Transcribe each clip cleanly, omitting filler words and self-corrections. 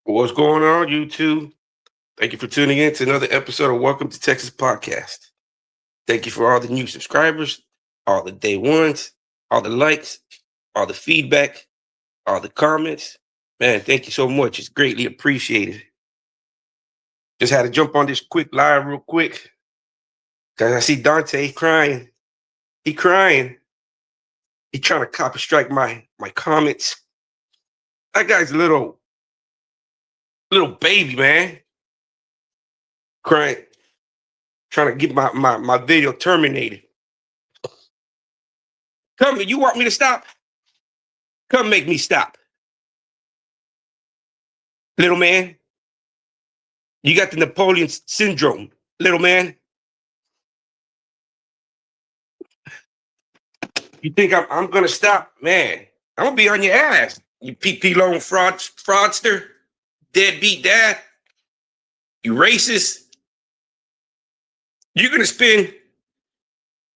What's going on, YouTube? Thank you for tuning in to another episode of Welcome to Texas Podcast. Thank you for all the new subscribers, all the day ones, all the likes, all the feedback, all the comments. Man, thank you so much. It's greatly appreciated. Just had to jump on this quick live real quick because I see Donta crying. He crying. He trying to copy strike my comments. That guy's a little baby, man. Crying, trying to get my video terminated. Come, you want me to stop? Come make me stop. Little man, you got the Napoleon syndrome, little man. You think I'm gonna stop? Man, I'm gonna be on your ass. You PP loan fraudster, deadbeat dad, you racist. You're gonna spend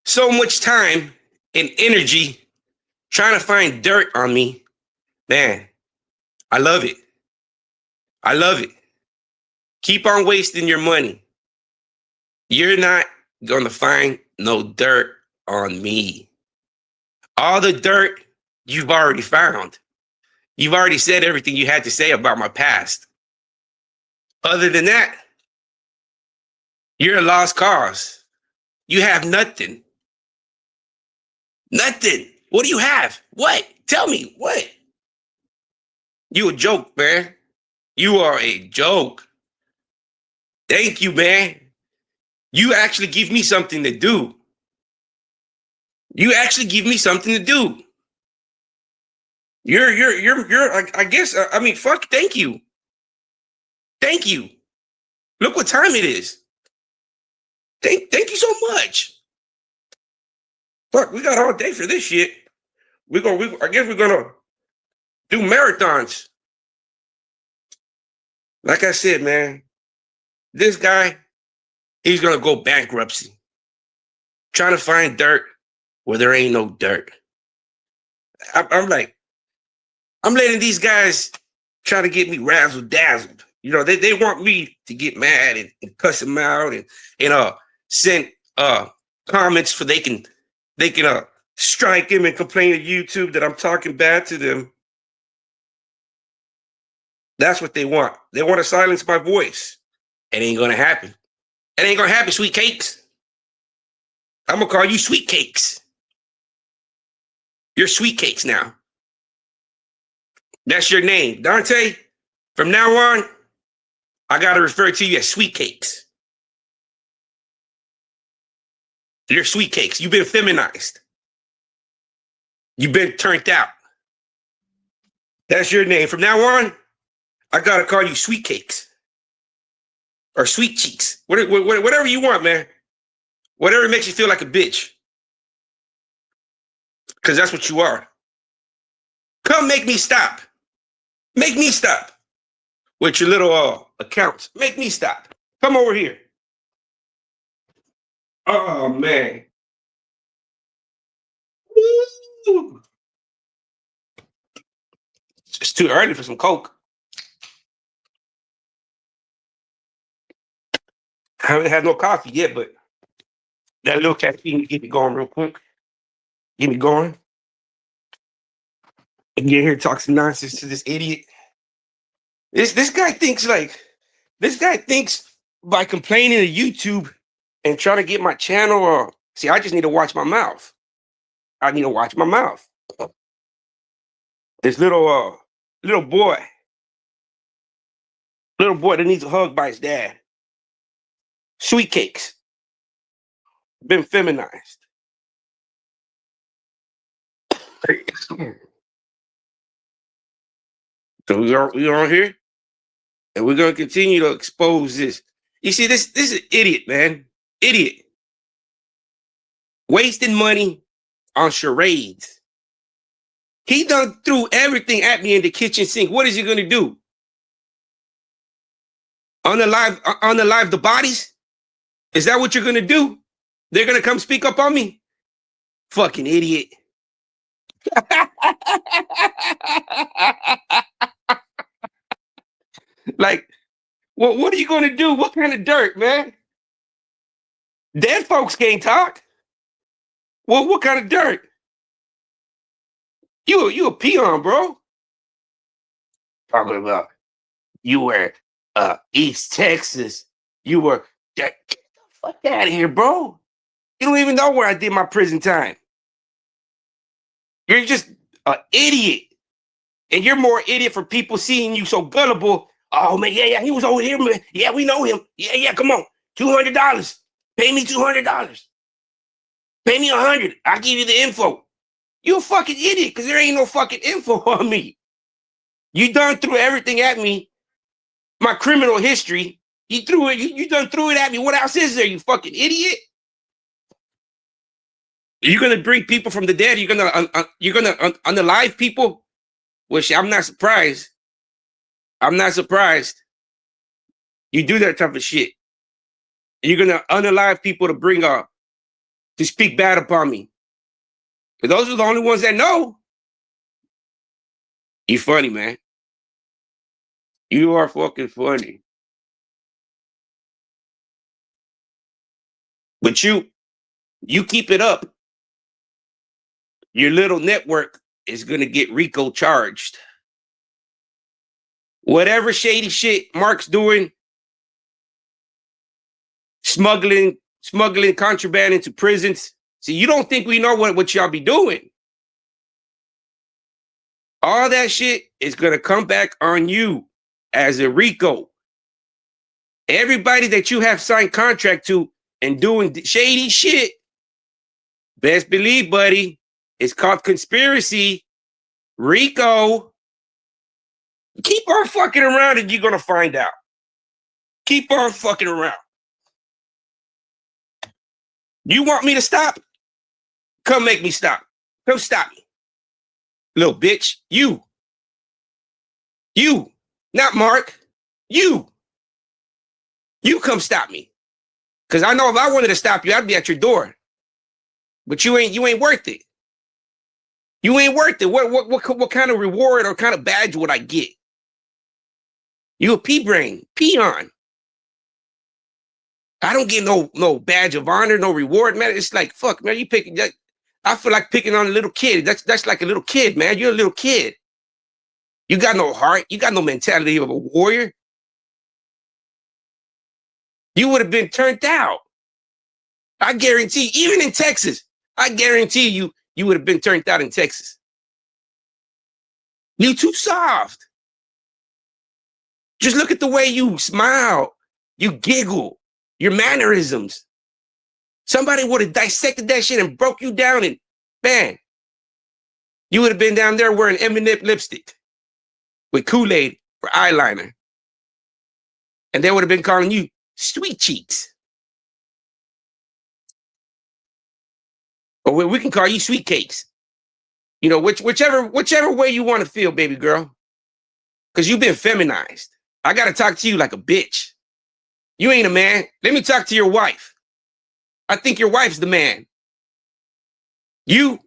so much time and energy trying to find dirt on me. Man, I love it. I love it. Keep on wasting your money. You're not gonna find no dirt on me. All the dirt you've already found. You've already said everything you had to say about my past. Other than that, you're a lost cause. You have nothing. Nothing. What do you have? What? Tell me, what? You a joke, man. You are a joke. Thank you, man. You actually give me something to do. You actually give me something to do. I guess, I mean, fuck, thank you. Thank you. Look what time it is. Thank you so much. Fuck, we got all day for this shit. I guess we're gonna do marathons. Like I said, man, this guy, he's gonna go bankruptcy. Trying to find dirt where there ain't no dirt. I'm letting these guys try to get me razzle dazzled. You know, they want me to get mad and cuss them out and send comments for they can strike him and complain to YouTube that I'm talking bad to them. That's what they want. They want to silence my voice. It ain't gonna happen. It ain't gonna happen, sweet cakes. I'm gonna call you sweet cakes. You're sweet cakes now. That's your name. Donta, from now on, I gotta refer to you as sweet cakes. You're sweet cakes. You've been feminized. You've been turned out. That's your name. From now on, I gotta call you sweet cakes. Or sweet cheeks. Whatever you want, man. Whatever makes you feel like a bitch. Because that's what you are. Come make me stop. Make me stop. With your little accounts. Make me stop. Come over here. Oh, man. Woo. It's too early for some Coke. I haven't had no coffee yet, but that little caffeine get me going real quick. Get me going. And get here and talk some nonsense to this idiot. This guy thinks by complaining to YouTube and trying to get my channel, see, I just need to watch my mouth. I need to watch my mouth. This little boy that needs a hug by his dad. Sweet cakes. Been feminized. So we're on here, and we're gonna continue to expose this. You see, this is an idiot, man. Idiot. Wasting money on charades. He done threw everything at me in the kitchen sink. What is he gonna do? On the live, the bodies? Is that what you're gonna do? They're gonna come speak up on me? Fucking idiot. Like, what are you gonna do? What kind of dirt, man? Dead folks can't talk. Well, what kind of dirt? You a peon, bro. Talking about you were East Texas. You were get the fuck out of here, bro. You don't even know where I did my prison time. You're just an idiot. And you're more idiot for people seeing you so gullible. Oh man, yeah, he was over here, man. Yeah, we know him. Yeah, come on. $200. Pay me $200. Pay me 100. I'll give you the info. You a fucking idiot, because there ain't no fucking info on me. You done threw everything at me. My criminal history. You threw it, you done threw it at me. What else is there, you fucking idiot? You're gonna bring people from the dead. You're gonna unalive people. Which I'm not surprised. I'm not surprised. You do that type of shit. You're gonna unalive people to bring up to speak bad upon me. Because those are the only ones that know. You funny, man. You are fucking funny. But you keep it up. Your little network is gonna get Rico charged. Whatever shady shit Mark's doing, smuggling contraband into prisons. See, you don't think we know what y'all be doing. All that shit is gonna come back on you as a Rico. Everybody that you have signed contract to and doing shady shit, best believe, buddy, it's called conspiracy. Rico. Keep on fucking around and you're gonna find out. Keep on fucking around. You want me to stop? Come make me stop. Come stop me. Little bitch. You. Not Mark. You come stop me. Because I know if I wanted to stop you, I'd be at your door. But you ain't worth it. You ain't worth it. What kind of reward or kind of badge would I get? You a pea-brain, peon. I don't get no badge of honor, no reward, man. It's like, fuck, man, you picking that. I feel like picking on a little kid. That's like a little kid, man. You're a little kid. You got no heart. You got no mentality of a warrior. You would have been turned out. I guarantee, even in Texas, I guarantee you would have been turned out in Texas. You too soft. Just look at the way you smile, you giggle, your mannerisms. Somebody would have dissected that shit and broke you down and bang. You would have been down there wearing M&M lipstick with Kool-Aid for eyeliner. And they would have been calling you sweet cheeks. Or we can call you sweet cakes. You know, whichever way you want to feel, baby girl. Because you've been feminized. I got to talk to you like a bitch. You ain't a man. Let me talk to your wife. I think your wife's the man. You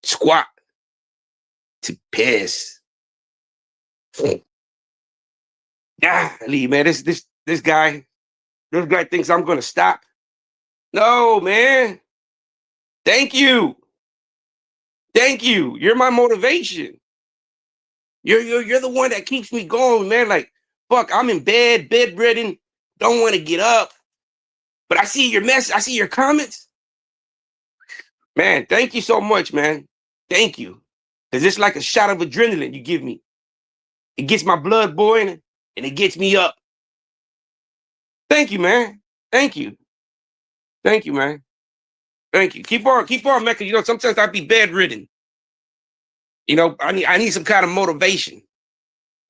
squat to piss. Golly, man, this guy thinks I'm gonna stop. No, man. Thank you. You're my motivation. You're the one that keeps me going, man. Like, fuck, I'm in bed, bedridden, don't want to get up. But I see your mess, I see your comments. Man, thank you so much, man. Thank you. Because it's like a shot of adrenaline you give me. It gets my blood boiling and it gets me up. Thank you, man. Thank you. Thank you, man. Thank you. Keep on, man. You know, sometimes I be bedridden. You know, I need some kind of motivation.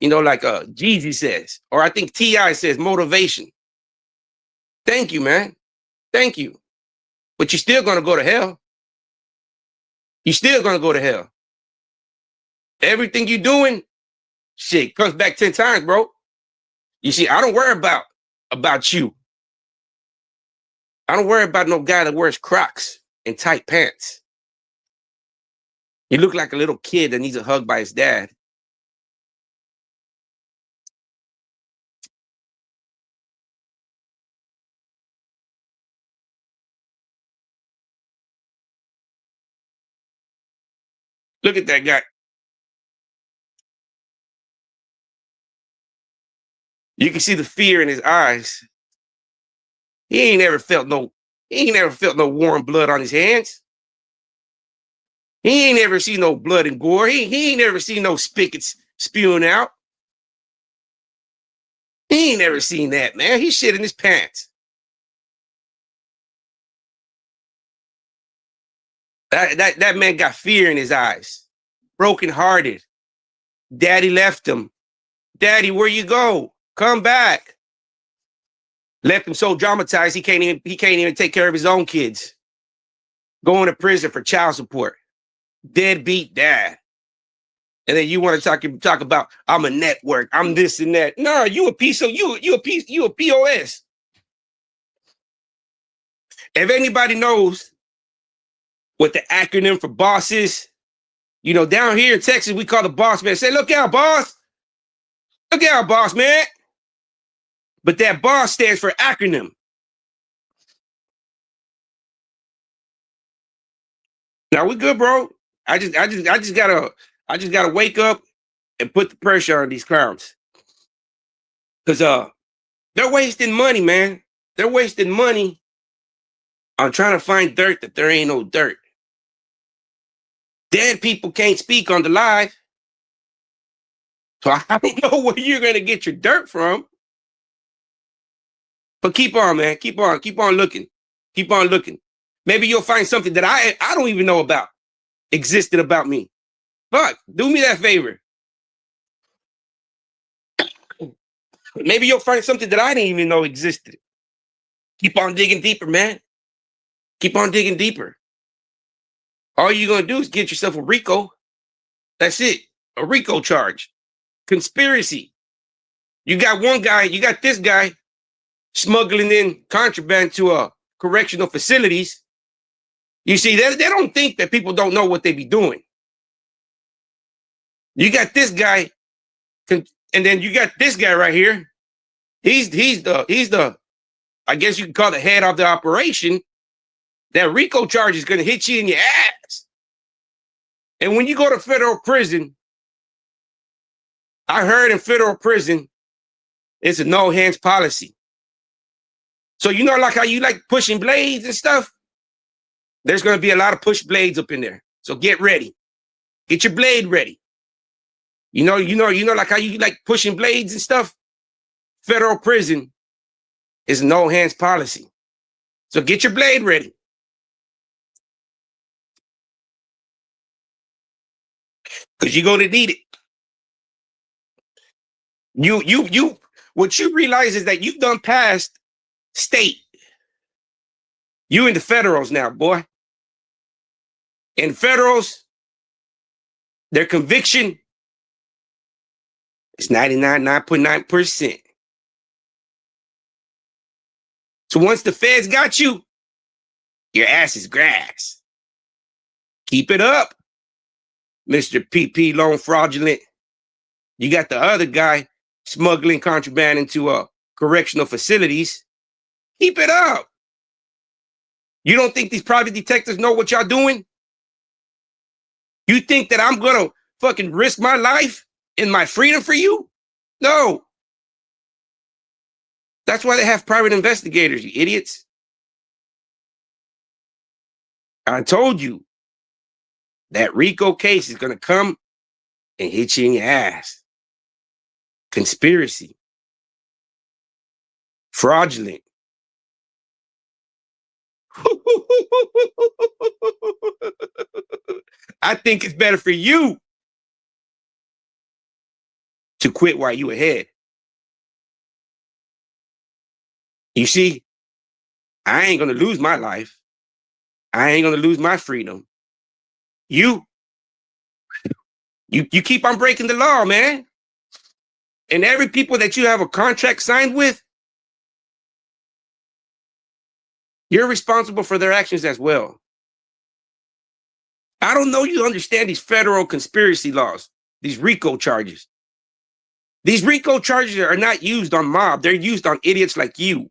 You know, like Jeezy says, or I think T.I. says motivation. Thank you, man. Thank you. But you're still gonna go to hell. You're still gonna go to hell. Everything you're doing, shit, comes back 10 times, bro. You see, I don't worry about you. I don't worry about no guy that wears Crocs and tight pants. You look like a little kid that needs a hug by his dad. Look at that guy. You can see the fear in his eyes. He ain't never felt no warm blood on his hands. He ain't never seen no blood and gore. He ain't never seen no spigots spewing out. He ain't never seen that, man. He shit in his pants. That man got fear in his eyes. Brokenhearted. Daddy left him. Daddy, where you go? Come back. Left him so dramatized he can't even take care of his own kids. Going to prison for child support. Deadbeat dad. And then you want to talk about I'm a network, I'm this and that. No, you a piece of you a POS. If anybody knows what the acronym for boss is, you know, down here in Texas, we call the boss man. Say, look out, boss. Look out, boss man. But that boss stands for acronym. Now we good, bro. I just gotta wake up and put the pressure on these clowns. Cause they're wasting money, man. They're wasting money on trying to find dirt that there ain't no dirt. Dead people can't speak on the live. So I don't know where you're gonna get your dirt from. But keep on, man. Keep on looking. Keep on looking. Maybe you'll find something that I don't even know about existed about me. Fuck, do me that favor. Maybe you'll find something that I didn't even know existed. Keep on digging deeper, man. Keep on digging deeper. All you're going to do is get yourself a RICO. That's it. A RICO charge. Conspiracy. You got this guy smuggling in contraband to correctional facilities. You see, they don't think that people don't know what they be doing. You got this guy, and then you got this guy right here. He's the I guess you can call the head of the operation. That RICO charge is going to hit you in your ass. And when you go to federal prison, I heard in federal prison, it's a no hands policy. So you know, like how you like pushing blades and stuff. There's going to be a lot of push blades up in there. So get ready. Get your blade ready. You know, like how you like pushing blades and stuff. Federal prison is no hands policy. So get your blade ready. Because you're going to need it. What you realize is that you've done past state. You in the federals now, boy. In federals, their conviction is 99.9%. So once the feds got you, your ass is grass. Keep it up, Mr. PP loan fraudulent. You got the other guy smuggling contraband into correctional facilities. Keep it up. You don't think these private detectives know what y'all doing? You think that I'm gonna fucking risk my life and my freedom for you? No. That's why they have private investigators, you idiots. I told you that RICO case is gonna come and hit you in your ass. Conspiracy. Fraudulent. I think it's better for you to quit while you ahead. You see, I ain't gonna lose my life. I ain't gonna lose my freedom. You keep on breaking the law, man. And every people that you have a contract signed with, you're responsible for their actions as well. I don't know you understand these federal conspiracy laws, these RICO charges. These RICO charges are not used on mob. They're used on idiots like you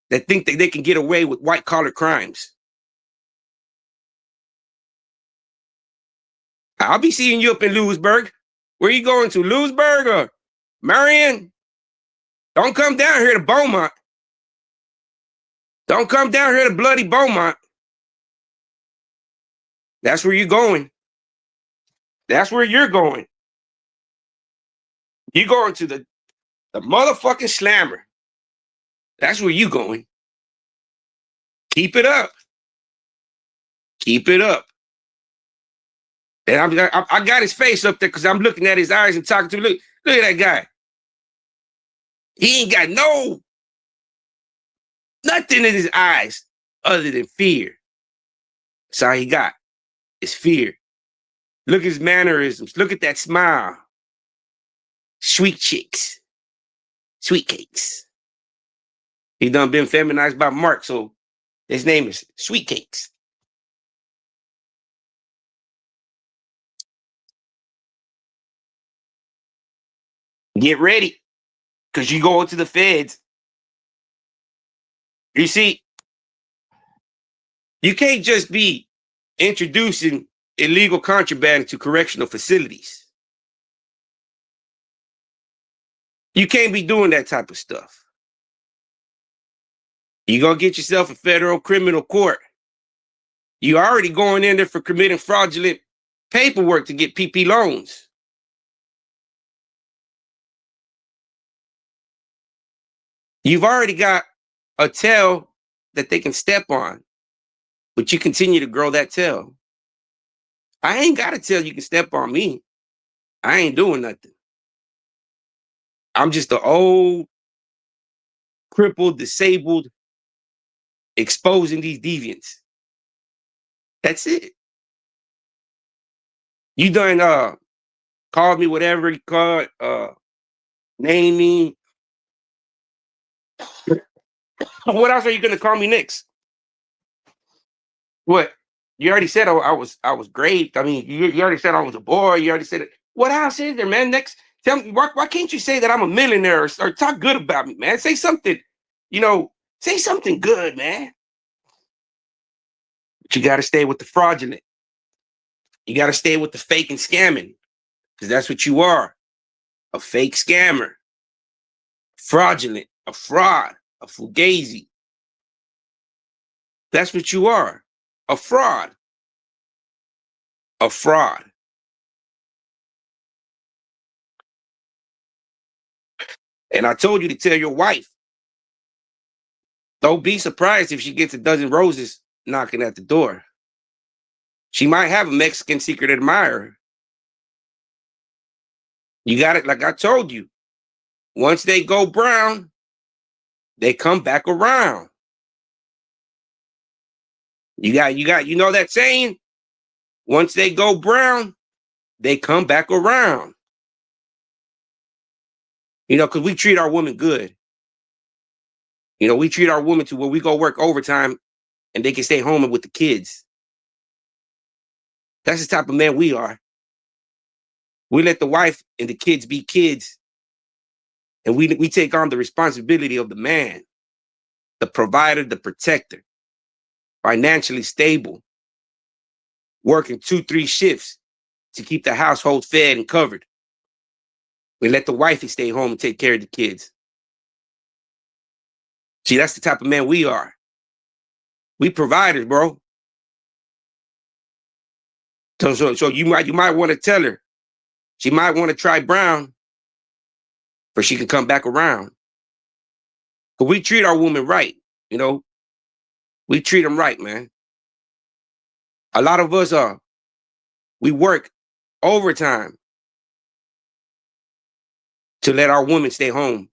that think that they can get away with white collar crimes. I'll be seeing you up in Lewisburg. Where you going to, Lewisburg or Marion? Don't come down here to Beaumont. Don't come down here to bloody Beaumont. That's where you're going. That's where you're going. You're going to the motherfucking slammer. That's where you going. Keep it up. Keep it up. And I got his face up there because I'm looking at his eyes and talking to him. Look at that guy. He ain't got nothing in his eyes other than fear. That's all he got is fear. Look at his mannerisms. Look at that smile. Sweet chicks. Sweet cakes. He done been feminized by Mark, so his name is Sweet Cakes. Get ready, because you go into the feds. You see, you can't just be introducing illegal contraband to correctional facilities. You can't be doing that type of stuff. You're going to get yourself a federal criminal court. You're already going in there for committing fraudulent paperwork to get PP loans. You've already got a tail that they can step on, but you continue to grow that tail. I ain't got a tail you can step on me. I ain't doing nothing. I'm just an old, crippled, disabled, exposing these deviants. That's it. You done called me whatever you called, name me. What else are you gonna call me next? What? You already said I was great. I mean, you already said I was a boy. You already said it. What else is there, man? Next, tell me why can't you say that I'm a millionaire or talk good about me, man? Say something, say something good, man. But you got to stay with the fraudulent. You got to stay with the fake and scamming, because that's what you are, a fake scammer, fraudulent, a fraud, a fugazi. That's what you are, a fraud, a fraud. And I told you to tell your wife, don't be surprised if she gets a dozen roses knocking at the door. She might have a Mexican secret admirer. You got it, like I told you. Once they go brown, they come back around. You know that saying? Once they go brown, they come back around. Because we treat our women good. We treat our women to where we go work overtime and they can stay home with the kids. That's the type of man we are. We let the wife and the kids be kids. And we take on the responsibility of the man, the provider, the protector, financially stable, working 2-3 shifts to keep the household fed and covered. We let the wifey stay home and take care of the kids. See, that's the type of man we are. We providers, bro. So you might want to tell her she might want to try brown, but she can come back around. But we treat our women right, We treat them right, man. A lot of us we work overtime to let our women stay home.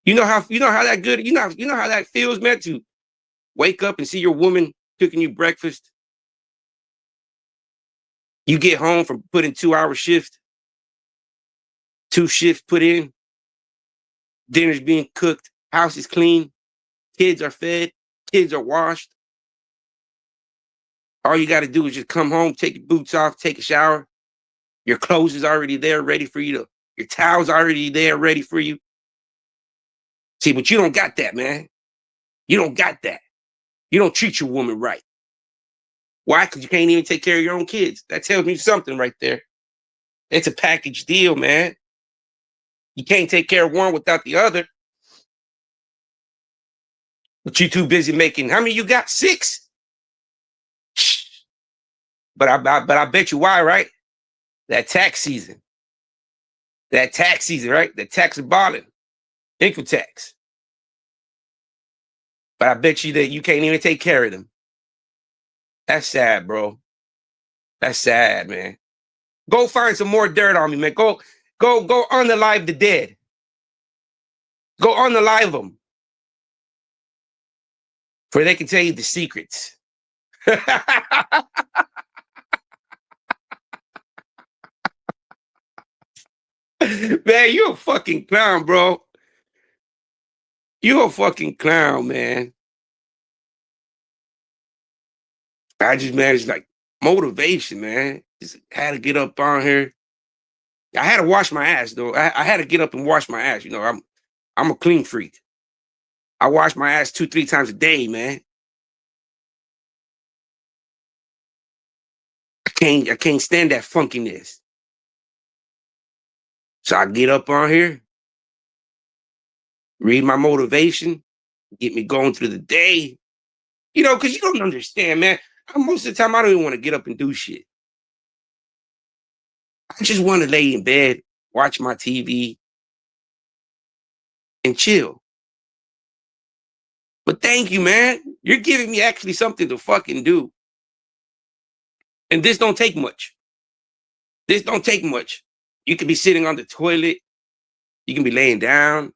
You know how that good, you know how that feels, man, to wake up and see your woman cooking you breakfast. You get home from putting 2-hour shift, 2 shifts put in, dinner's being cooked, house is clean, kids are fed, kids are washed. All you got to do is just come home, take your boots off, take a shower. Your clothes is already there, ready for you your towel's already there, ready for you. See, but you don't got that, man. You don't got that. You don't treat your woman right. Why? Because you can't even take care of your own kids. That tells me something right there. It's a package deal, man. You can't take care of one without the other. But you too busy making. How many you got? 6. But I bet you why, right? That tax season. That tax season, right? The tax balling, income tax. But I bet you that you can't even take care of them. That's sad, bro. That's sad, man. Go find some more dirt on me, man. Go unalive the dead. Go unalive them. For they can tell you the secrets. Man, you a fucking clown, bro. You a fucking clown, man. I just managed like motivation, man. Just had to get up on here. I had to wash my ass though. I had to get up and wash my ass. You know, I'm a clean freak. I wash my ass 2-3 times a day, man. I can't stand that funkiness. So I get up on here, read my motivation, get me going through the day. You know, because you don't understand, man. Most of the time, I don't even want to get up and do shit. I just want to lay in bed, watch my TV, and chill. But thank you, man. You're giving me actually something to fucking do. And this don't take much. This don't take much. You can be sitting on the toilet. You can be laying down.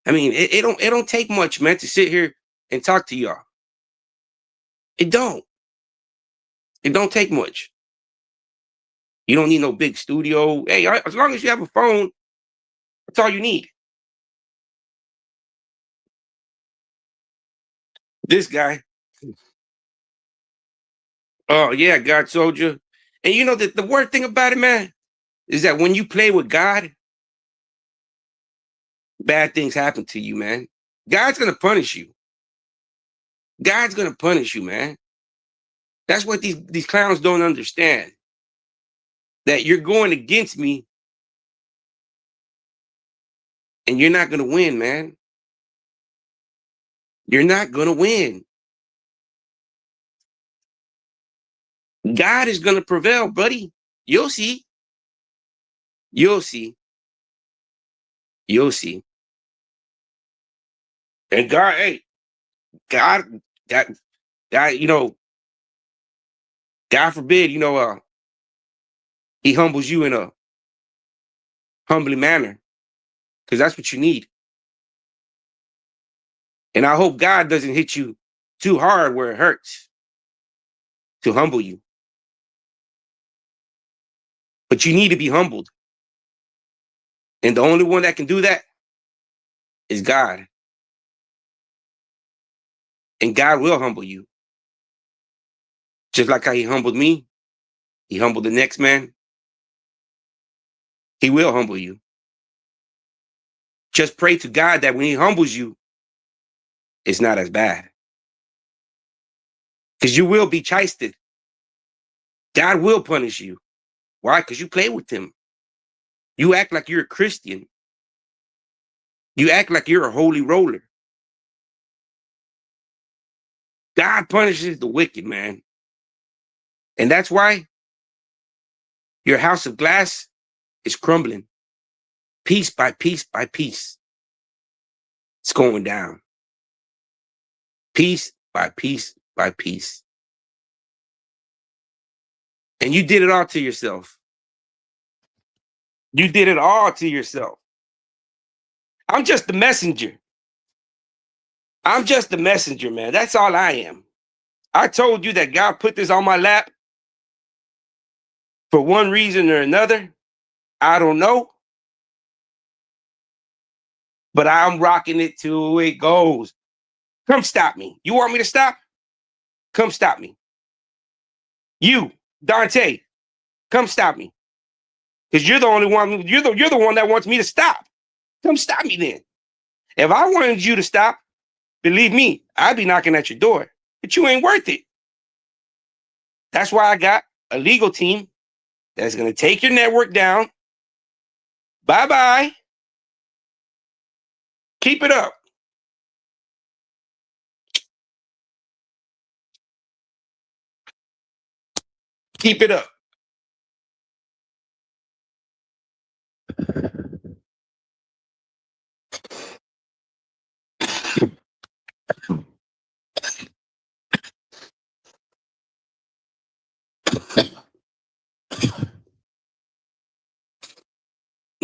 I mean, it don't take much, man, to sit here and talk to y'all. It don't. It don't take much. You don't need no big studio. Hey, as long as you have a phone, that's all you need. This guy. Oh, yeah, God soldier. And you know that the worst thing about it, man, is that when you play with God, bad things happen to you, man. God's going to punish you. God's going to punish you, man. That's what these clowns don't understand. That you're going against me and you're not going to win, man. You're not going to win. God is going to prevail, buddy. You'll see. You'll see. You'll see. And God, hey, God, you know, God forbid, you know, he humbles you in a humbly manner, because that's what you need. And I hope God doesn't hit you too hard where it hurts to humble you. But you need to be humbled. And the only one that can do that is God. And God will humble you. Just like how he humbled me, he humbled the next man. He will humble you. Just pray to God that when he humbles you, it's not as bad. Because you will be chastised. God will punish you. Why? Because you play with him. You act like you're a Christian. You act like you're a holy roller. God punishes the wicked, man. And that's why your house of glass is crumbling. Piece by piece by piece. It's going down. Piece by piece by piece. And you did it all to yourself. You did it all to yourself. I'm just the messenger. I'm just the messenger, man. That's all I am. I told you that God put this on my lap for one reason or another. I don't know. But I'm rocking it till it goes. Come stop me. You want me to stop? Come stop me. You, Donta, come stop me. Because you're the only one, you're the one that wants me to stop. Come stop me then. If I wanted you to stop, believe me, I'd be knocking at your door. But you ain't worth it. That's why I got a legal team that's going to take your network down. Bye-bye. Keep it up. Keep it up.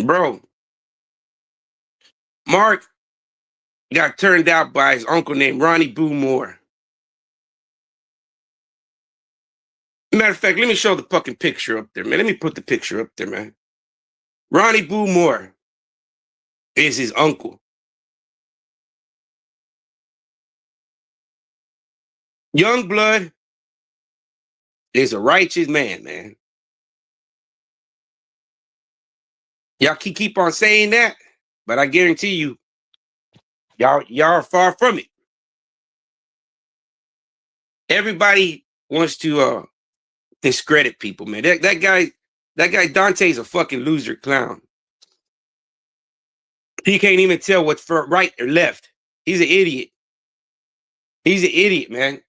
Bro, Mark got turned out by his uncle named Ronnie Boo Moore. Matter of fact, let me show the fucking picture up there, man. Let me put the picture up there, man. Ronnie Boo Moore is his uncle. Young Blood is a righteous man, man. Y'all keep on saying that, but I guarantee you, y'all are far from it. Everybody wants to discredit people, man. That guy Donta's a fucking loser clown. He can't even tell what's right or left. He's an idiot. He's an idiot, man.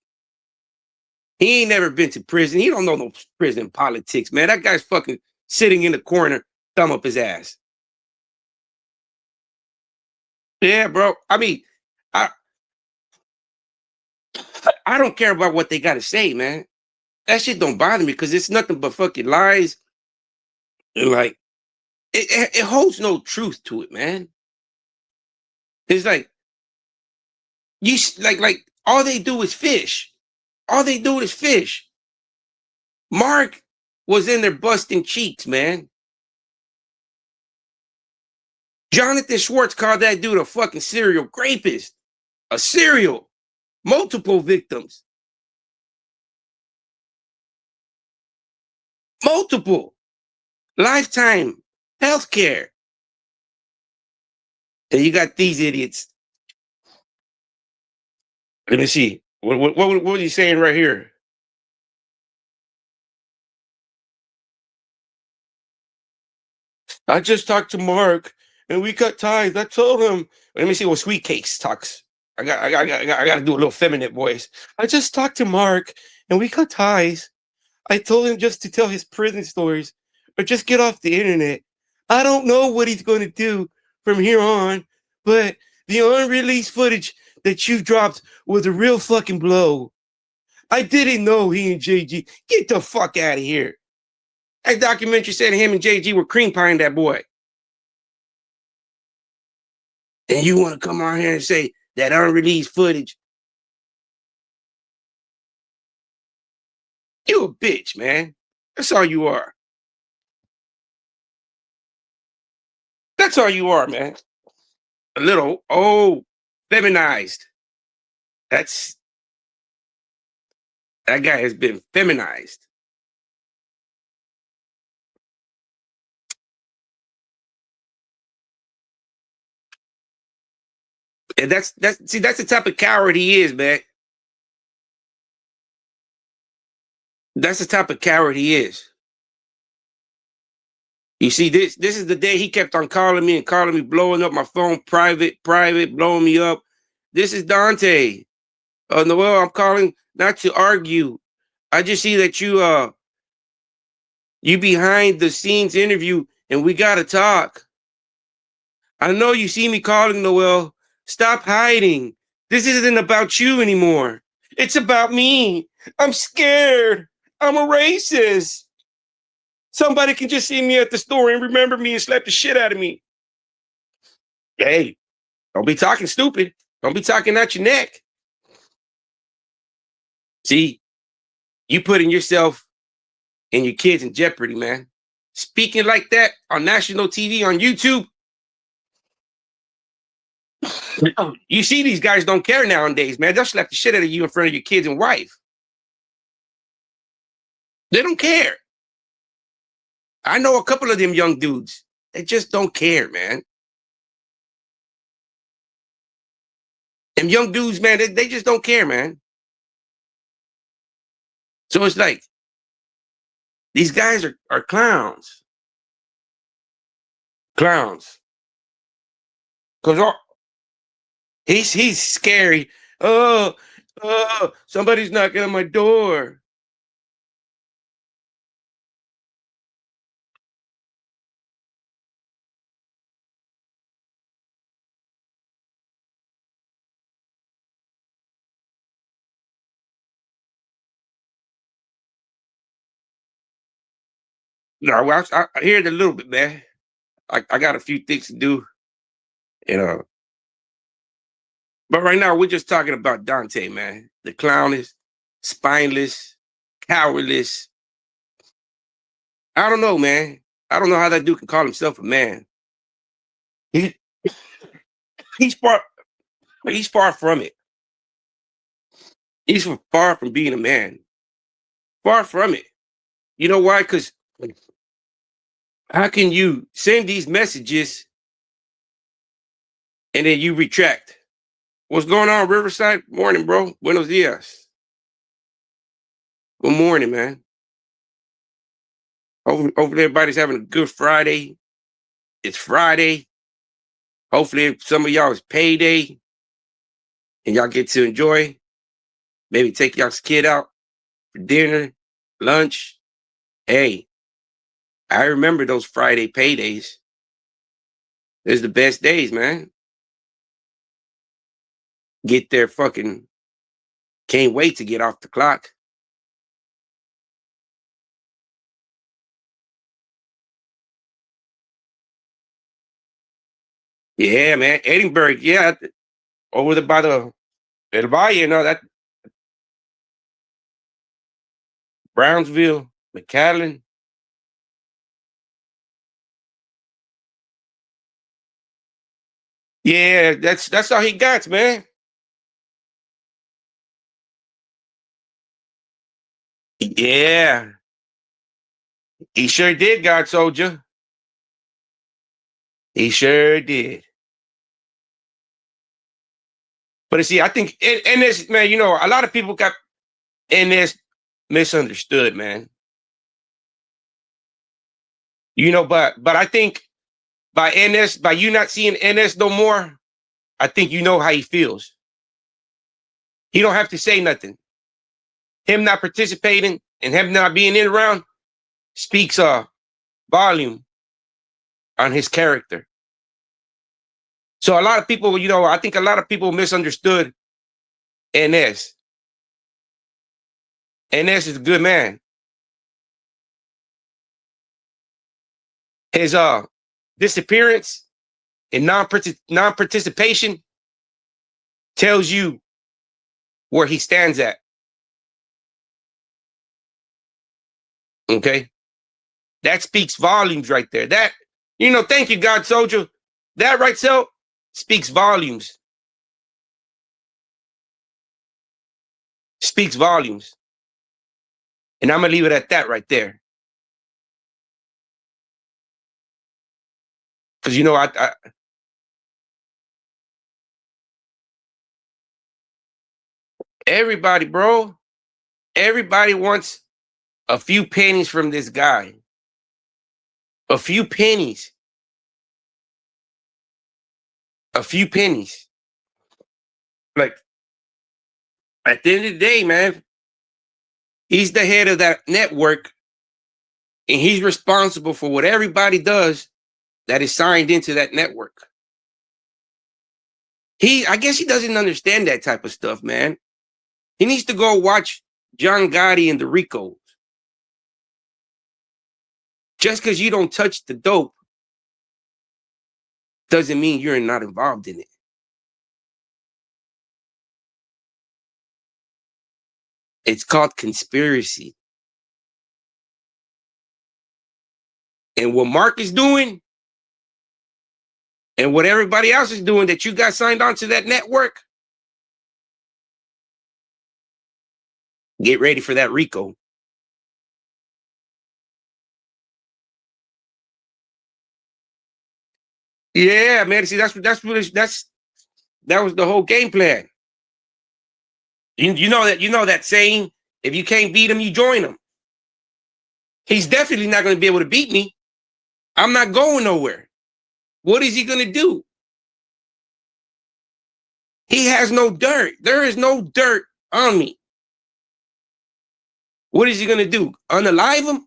He ain't never been to prison. He don't know no prison politics, man. That guy's fucking sitting in the corner, thumb up his ass. Yeah, bro. I mean, I don't care about what they got to say, man. That shit don't bother me because it's nothing but fucking lies. And like, it holds no truth to it, man. It's like, like all they do is fish. All they do is fish. Mark was in there busting cheeks, man. Jonathan Schwartz called that dude a fucking serial rapist. A serial. Multiple victims. Multiple. Lifetime health care. And you got these idiots. Let me see. What was he saying right here? I just talked to Mark and we cut ties. I told him. Let me see what Sweet Cakes talks. I got to do a little feminine voice. I just talked to Mark and we cut ties. I told him just to tell his prison stories or just get off the internet. I don't know what he's going to do from here on, but the unreleased footage that you dropped was a real fucking blow. I didn't know he and JG. Get the fuck out of here. That documentary said him and JG were cream pieing that boy. And you want to come on here and say that unreleased footage? You a bitch, man. That's all you are. That's all you are, man. A little, feminized. That guy has been feminized. And that's the type of coward he is, man. That's the type of coward he is. You see, this is the day he kept on calling me, blowing up my phone, private, blowing me up. This is Donta. Noel, I'm calling not to argue. I just see that you behind the scenes interview and we gotta talk. I know you see me calling, Noel. Stop hiding. This isn't about you anymore. It's about me. I'm scared. I'm a racist. Somebody can just see me at the store and remember me and slap the shit out of me. Hey, don't be talking stupid. Don't be talking out your neck. See, you putting yourself and your kids in jeopardy, man. Speaking like that on national TV, on YouTube. You see, these guys don't care nowadays, man. They'll slap the shit out of you in front of your kids and wife. They don't care. I know a couple of them young dudes. They just don't care, man. Them young dudes, man, they just don't care, man. So it's like, These guys are clowns. Clowns. Because he's scary. Oh, somebody's knocking on my door. No, well, I hear it a little bit, man. I got a few things to do, you know. But right now, we're just talking about Donta, man. The clown is spineless, cowardless. I don't know, man. I don't know how that dude can call himself a man. He, he's far he's far from it. He's far from being a man. Far from it. You know why? Because how can you send these messages and then you retract? What's going on, Riverside? Morning, bro. Buenos dias. Good morning, man. Hopefully everybody's having a good Friday. It's Friday. Hopefully some of y'all is payday and y'all get to enjoy. Maybe take y'all's kid out for dinner, lunch. Hey, I remember those Friday paydays. It's the best days, man. Get there fucking, can't wait to get off the clock. Yeah, man. Edinburgh, yeah. Over by the El Valle, you know, that Brownsville, McAllen. Yeah, that's all he got, man. Yeah, he sure did, God Soldier. He sure did. But you see, I think and this, man, you know, a lot of people got in this misunderstood, man. You know, but I think by NS, by you not seeing NS no more, I think you know how he feels. He don't have to say nothing. Him not participating and him not being in around speaks volume on his character. So a lot of people, you know, I think a lot of people misunderstood NS. NS is a good man. His disappearance and non-participation tells you where he stands at. Okay? That speaks volumes right there. That, you know, thank you, God Soldier. That right so speaks volumes. Speaks volumes. And I'm gonna leave it at that right there. Because you know, I everybody, bro, everybody wants a few pennies from this guy. A few pennies. A few pennies. Like at the end of the day, man, he's the head of that network, and he's responsible for what everybody does that is signed into that network. I guess he doesn't understand that type of stuff, man. He needs to go watch John Gotti and the Ricos. Just because you don't touch the dope doesn't mean you're not involved in it. It's called conspiracy. And what Mark is doing and what everybody else is doing that you got signed on to that network, get ready for that Rico. Yeah, man. See, that was the whole game plan. You know that saying, if you can't beat them, you join them. He's definitely not going to be able to beat me. I'm not going nowhere. What is he going to do? He has no dirt. There is no dirt on me. What is he going to do? Unalive him?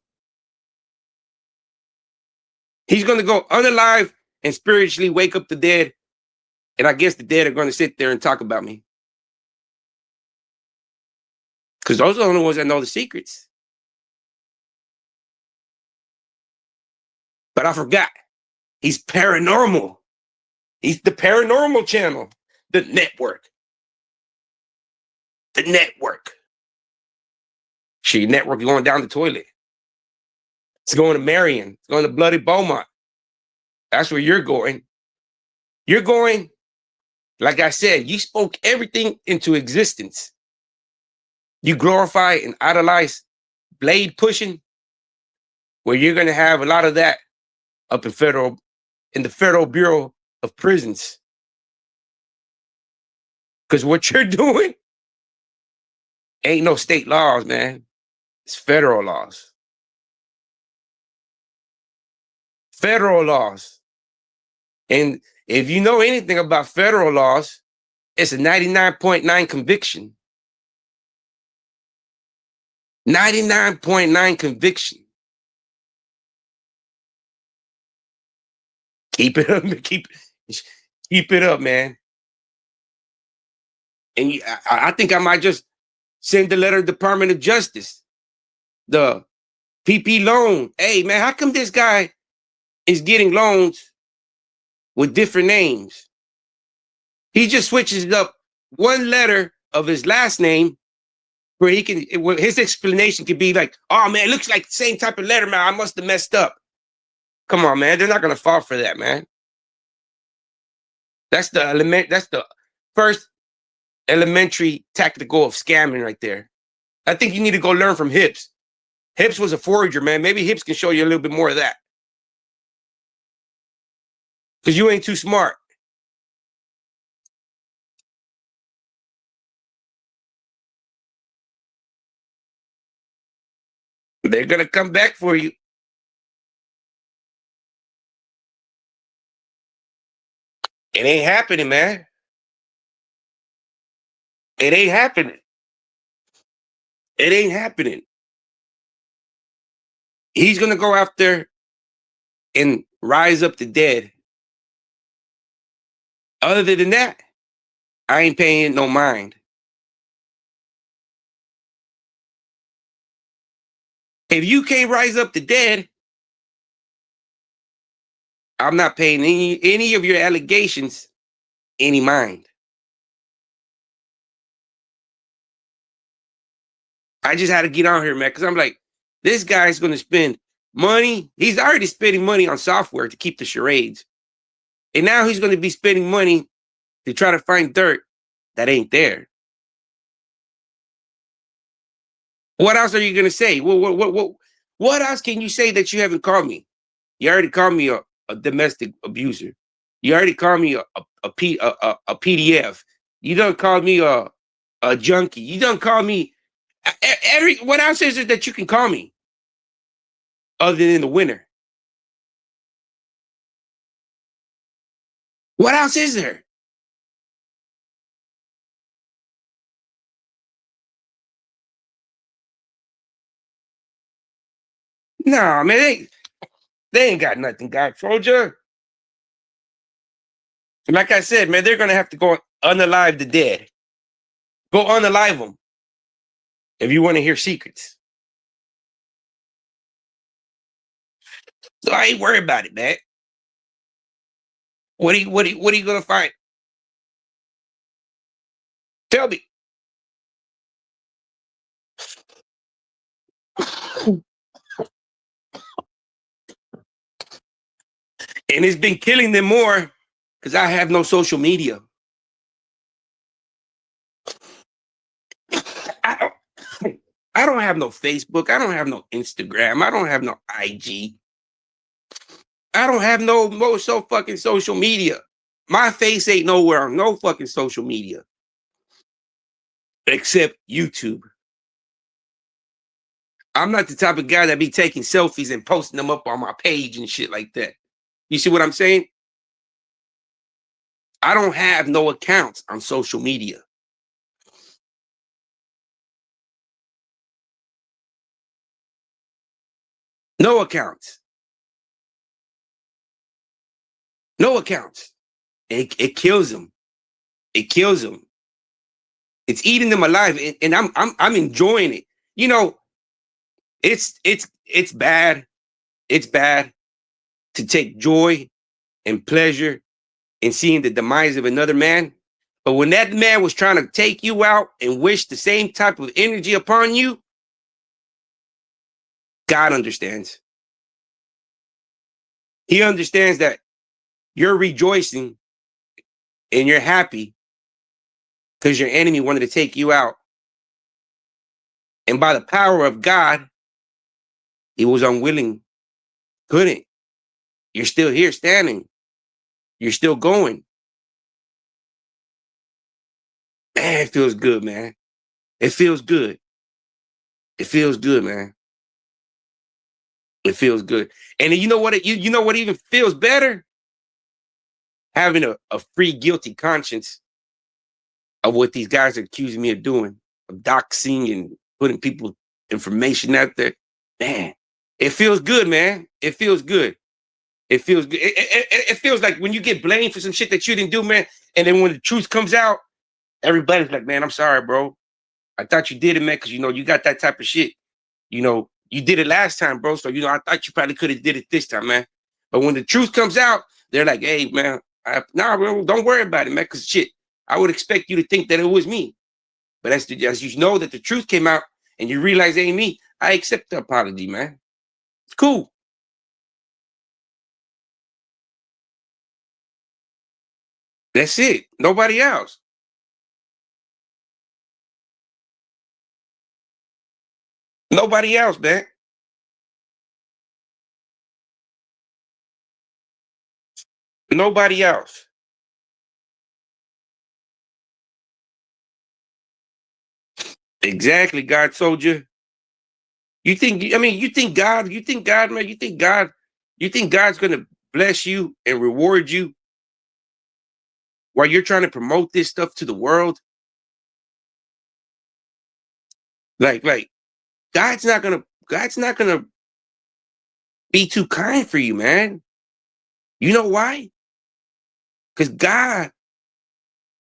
He's going to go unalive and spiritually wake up the dead. And I guess the dead are going to sit there and talk about me. Because those are the only ones that know the secrets. But I forgot. He's paranormal. He's the paranormal channel. The network. The network. Shit, your network going down the toilet. It's going to Marion. It's going to Bloody Beaumont. That's where you're going. You're going, like I said, you spoke everything into existence. You glorify and idolize blade pushing, where you're going to have a lot of that up in the Federal Bureau of Prisons. Because what you're doing ain't no state laws, man. It's federal laws. Federal laws. And if you know anything about federal laws, it's a 99.9 conviction. 99.9 conviction. Keep it up, keep it up, man. And I think I might just send the letter to the Department of Justice, the PP loan. Hey, man, how come this guy is getting loans with different names? He just switches up one letter of his last name where he can, his explanation could be like, oh, man, it looks like the same type of letter, man. I must have messed up. Come on, man. They're not going to fall for that, man. That's the first elementary tactical of scamming right there. I think you need to go learn from Hips. Hips was a forager, man. Maybe Hips can show you a little bit more of that. Because you ain't too smart. They're going to come back for you. It ain't happening, man. It ain't happening. It ain't happening. He's going to go out there and rise up the dead. Other than that, I ain't paying no mind. If you can't rise up the dead, I'm not paying any of your allegations any mind. I just had to get on here, man, because I'm like, this guy's going to spend money. He's already spending money on software to keep the charades. And now he's going to be spending money to try to find dirt that ain't there. What else are you going to say? What else can you say that you haven't called me? You already called me a domestic abuser. You already called me a PDF. You done called me a junkie. You done called me what else is it that you can call me other than the winner? What else is there? No, man, they ain't got nothing, God soldier. Like I said, man, they're gonna have to go unalive the dead. Go unalive them if you want to hear secrets. So I ain't worried about it, man. What are you gonna find? Tell me. And it's been killing them more because I have no social media. I don't have no Facebook. I don't have no Instagram. I don't have no IG. I don't have no fucking social media. My face ain't nowhere on no fucking social media except YouTube. I'm not the type of guy that be taking selfies and posting them up on my page and shit like that. You see what I'm saying? I don't have no accounts on social media. No accounts. No accounts. It kills them. It kills them. It's eating them alive, and I'm enjoying it. You know, it's bad. It's bad to take joy and pleasure in seeing the demise of another man. But when that man was trying to take you out and wish the same type of energy upon you, God understands. He understands that you're rejoicing and you're happy because your enemy wanted to take you out. And by the power of God, he was unwilling, couldn't. You're still here standing. You're still going. Man, it feels good, man. It feels good. It feels good, man. It feels good. And you know what? You know what even feels better? Having a free, guilty conscience of what these guys are accusing me of doing, of doxing and putting people information out there. Man, it feels good, man. It feels good. It feels good. It feels like when you get blamed for some shit that you didn't do, man, and then when the truth comes out, everybody's like, man, I'm sorry, bro. I thought you did it, man, because, you know, you got that type of shit. You know, you did it last time, bro. So, you know, I thought you probably could have did it this time, man. But when the truth comes out, they're like, hey, man, nah, bro, don't worry about it, man, because shit, I would expect you to think that it was me. But as you know that the truth came out and you realize it ain't me, I accept the apology, man. It's cool. That's it. Nobody else. Nobody else, man. Nobody else. Exactly, God told you. You think God, man, you think God's gonna bless you and reward you while you're trying to promote this stuff to the world? Like God's not gonna be too kind for you, man. You know why? Because God,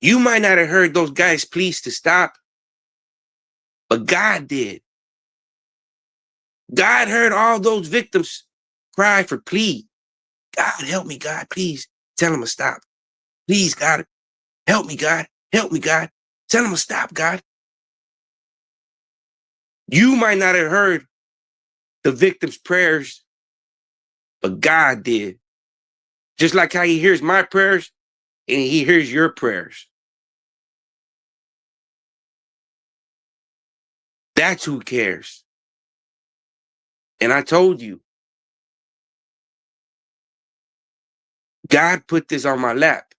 you might not have heard those guys pleas to stop, but God did. God heard all those victims cry for plea. God, help me, God, please tell them to stop. Please, God, help me, God. Help me, God. Tell them to stop, God. You might not have heard the victim's prayers, but God did. Just like how he hears my prayers and he hears your prayers. That's who cares. And I told you, God put this on my lap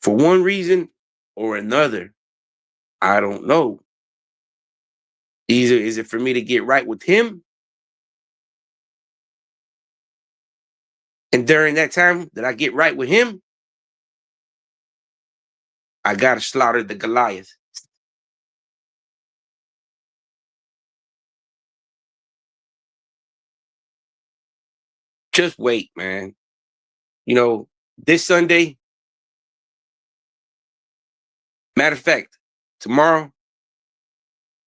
for one reason or another. I don't know. Either is it for me to get right with him? And during that time that I get right with him, I got to slaughter the Goliath. Just wait, man. You know, this Sunday, matter of fact, tomorrow,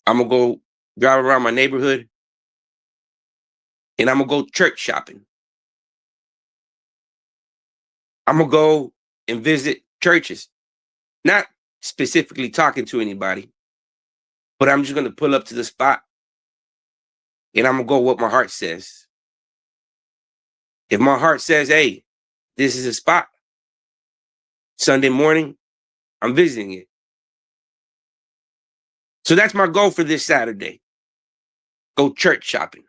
I'm going to go drive around my neighborhood and I'm going to go church shopping. I'm going to go and visit churches, not specifically talking to anybody, but I'm just going to pull up to the spot and I'm going to go what my heart says. If my heart says, hey, this is a spot, Sunday morning, I'm visiting it. So that's my goal for this Saturday. Go church shopping,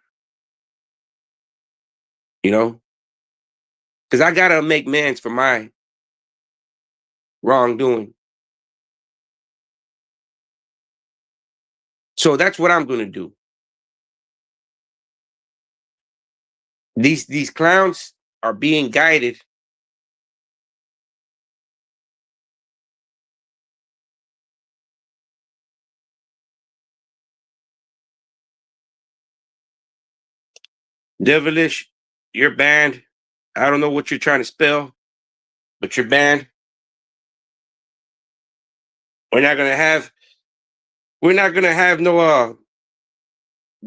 you know, because I got to make amends for my wrongdoing. So that's what I'm gonna do. These clowns are being guided. Devilish, you're banned. I don't know what you're trying to spell, but you're banned. We're not gonna have we're not gonna have no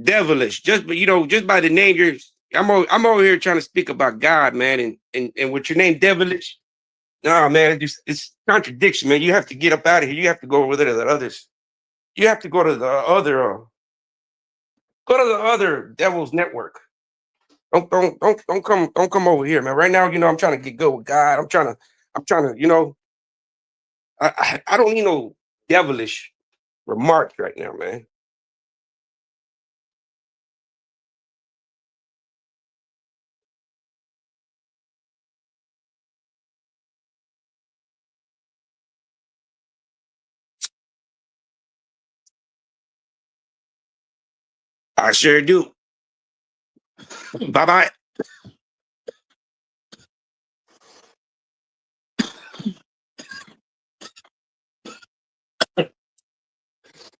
devilish. Just but just by the name you're I'm over here trying to speak about God, man, and with your name devilish. No, man, it's contradiction, man. You have to get up out of here. You have to go over there to the others. You have to go to the other devil's network. Don't come over here, man. Right now, I'm trying to get good with God. I'm trying to. I don't need no devilish remarks right now, man. I sure do. Bye bye.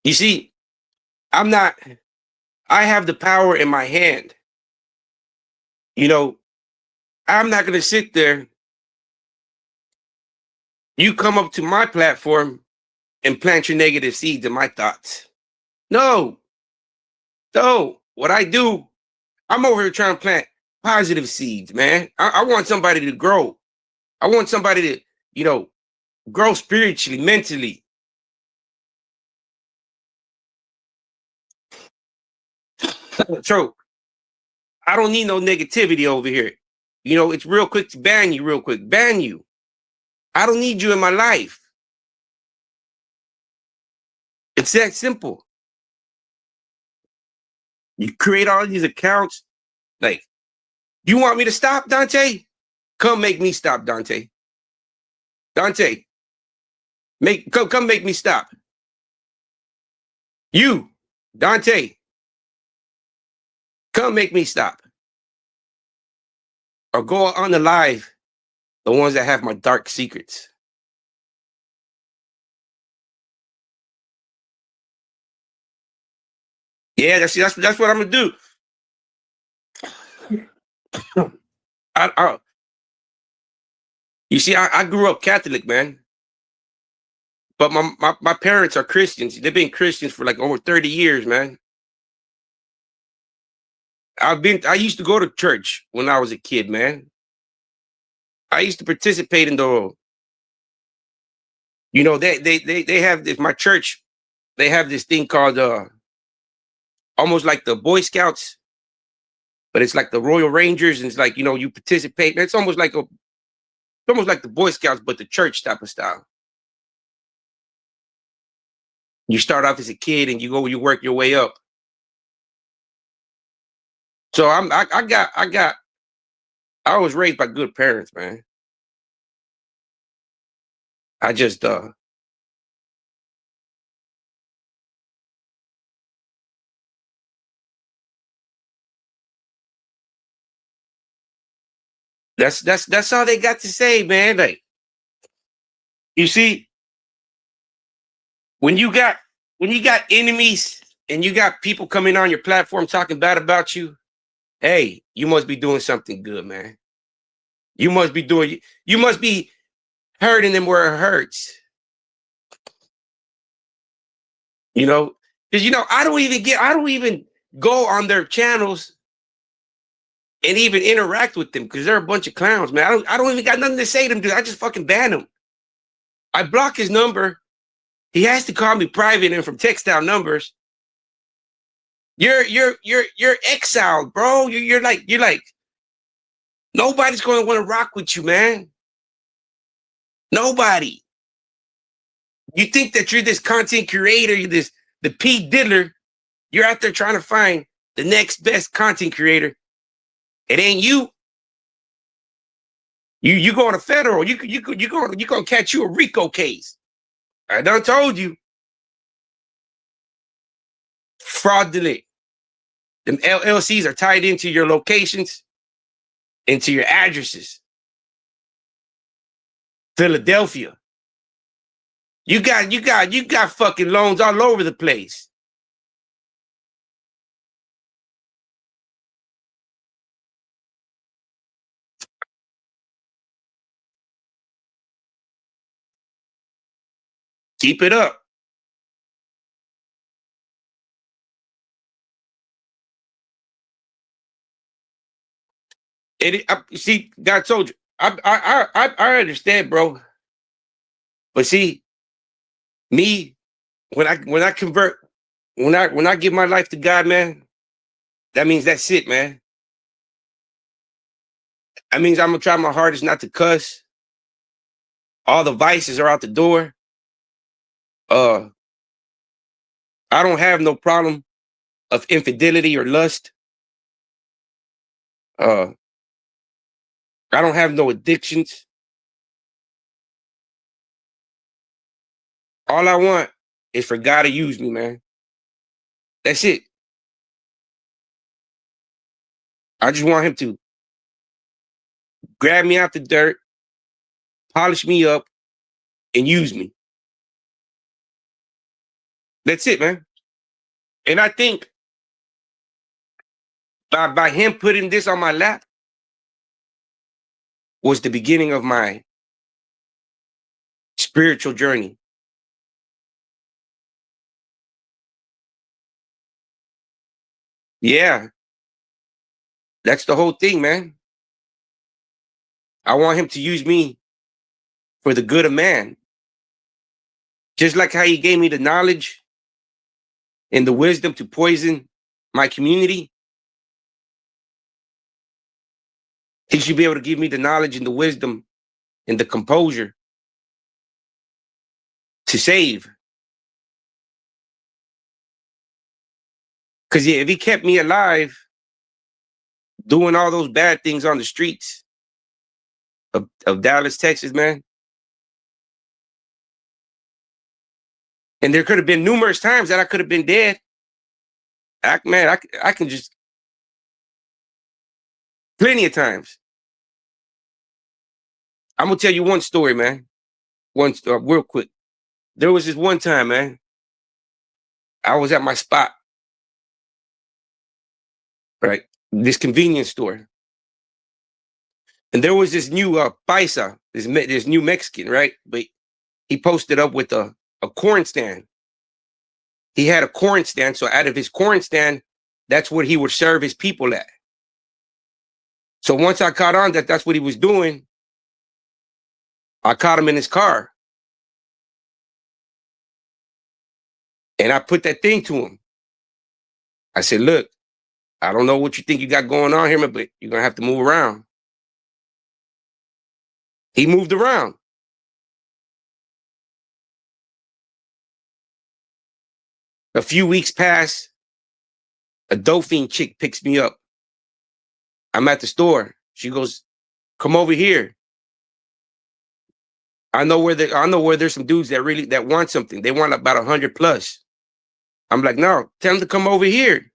You see, I'm not. I have the power in my hand. You know, I'm not going to sit there. You come up to my platform and plant your negative seeds in my thoughts. No, no. What I do, I'm over here trying to plant positive seeds, man. I want somebody to grow. I want somebody to, grow spiritually, mentally. So I don't need no negativity over here. It's real quick to ban you, real quick. Ban you. I don't need you in my life. It's that simple. You create all these accounts. Like, you want me to stop, Dante? Come make me stop, Dante. Dante, come make me stop. You, Dante, come make me stop. Or go on the live, the ones that have my dark secrets. Yeah, that's what I'm gonna do. I You see, I grew up Catholic, man. But my parents are Christians. They've been Christians for like over 30 years, man. I used to go to church when I was a kid, man. I used to participate in they have this, my church, they have this thing called almost like the Boy Scouts, but it's like the Royal Rangers, and it's like, you participate. It's almost like the Boy Scouts, but the church type of style. You start off as a kid and you work your way up. So I was raised by good parents, man. I just that's all they got to say, man. Like, you see, when you got enemies and you got people coming on your platform talking bad about you, hey, you must be doing something good, man. You must be hurting them where it hurts. Because I don't even go on their channels and even interact with them because they're a bunch of clowns, man. I don't even got nothing to say to them, dude. I just fucking ban them. I block his number. He has to call me private and from textile numbers. You're exiled, bro. You're like nobody's going to want to rock with you, man. Nobody. You think that you're this content creator, the P Diddler. You're out there trying to find the next best content creator. It ain't you. You going to federal. You gonna catch you a RICO case. I done told you. Fraudulent. Them LLCs are tied into your locations, into your addresses. Philadelphia. You got fucking loans all over the place. Keep it up. See, God told you. I understand, bro. But see, me, when I convert, when I give my life to God, man, that means that's it, man. That means I'm gonna try my hardest not to cuss. All the vices are out the door. I don't have no problem of infidelity or lust. I don't have no addictions. All I want is for God to use me, man. That's it. I just want him to grab me out the dirt, polish me up, and use me. That's it, man. And I think by him putting this on my lap was the beginning of my spiritual journey. Yeah. That's the whole thing, man. I want him to use me for the good of man. Just like how he gave me the knowledge and the wisdom to poison my community, he should be able to give me the knowledge and the wisdom and the composure to save. Because if he kept me alive doing all those bad things on the streets of Dallas, Texas, man, and there could have been numerous times that I could have been dead. I can just plenty of times. I'm gonna tell you one story, man. One story, real quick. There was this one time, man. I was at my spot, right? This convenience store, and there was this new paisa, this new Mexican, right? But he posted up with a corn stand. He had a corn stand, so out of his corn stand, that's where he would serve his people at. So once I caught on that that's what he was doing, I caught him in his car. And I put that thing to him. I said, look, I don't know what you think you got going on here, but you're going to have to move around. He moved around. A few weeks pass, a Dauphine chick picks me up. I'm at the store. She goes, come over here. I know where there's some dudes that want something. They want about 100 plus. I'm like, no, tell them to come over here.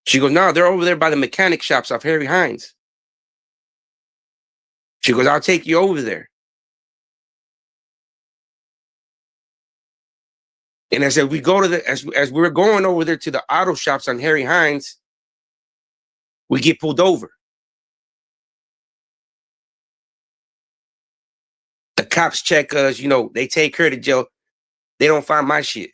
She goes, no, they're over there by the mechanic shops off Harry Hines. She goes, I'll take you over there. And as we go to as we're going over there to the auto shops on Harry Hines, we get pulled over. The cops check us, they take her to jail. They don't find my shit.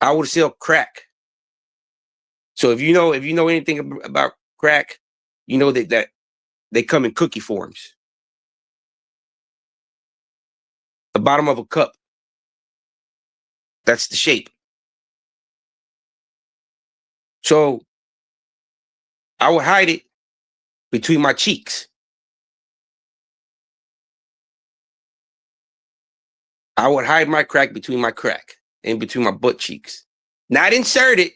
I would sell crack. So if you know anything about crack, you know that they come in cookie forms. The bottom of a cup. That's the shape. So I would hide it between my cheeks. I would hide my crack between my crack and between my butt cheeks. Not insert it,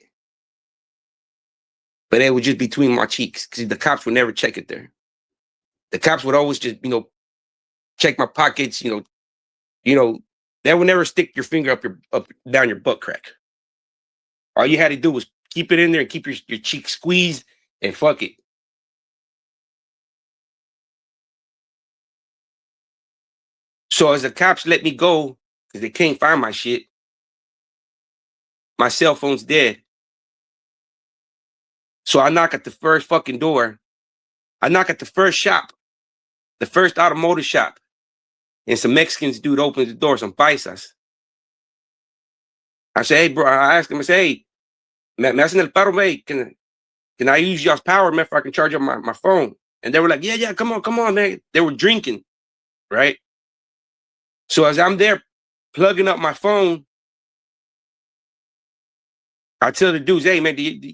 but it would just between my cheeks because the cops would never check it there. The cops would always just, check my pockets, they would never stick your finger up down your butt crack. All you had to do was keep it in there and keep your cheek squeezed and fuck it. So as the cops let me go, because they can't find my shit, my cell phone's dead. So I knock at the first fucking door. I knock at the first shop, the first automotive shop. And some Mexicans dude opens the door, some paisas. I say, hey, bro, I ask him, I say, hey, me hacen el paro, man, can I use y'all's power, man, if I can charge up my phone? And they were like, yeah, come on, man. They were drinking, right? So as I'm there plugging up my phone, I tell the dudes, hey, man, do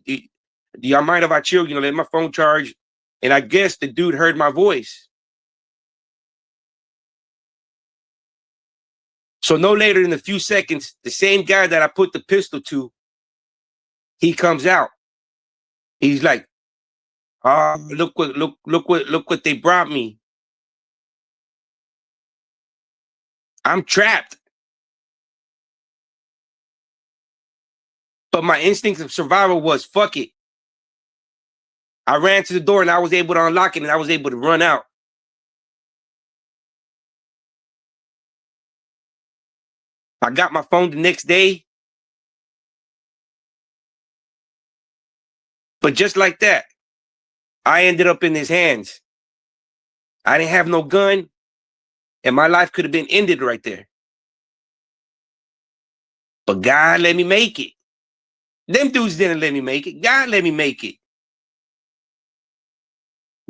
y'all mind if I chill? Let my phone charge. And I guess the dude heard my voice. So no later than a few seconds, the same guy that I put the pistol to, he comes out. He's like, oh, look what they brought me. I'm trapped. But my instinct of survival was, fuck it. I ran to the door and I was able to unlock it and I was able to run out. I got my phone the next day. But just like that, I ended up in his hands. I didn't have no gun and my life could have been ended right there. But God let me make it. Them dudes didn't let me make it. God let me make it.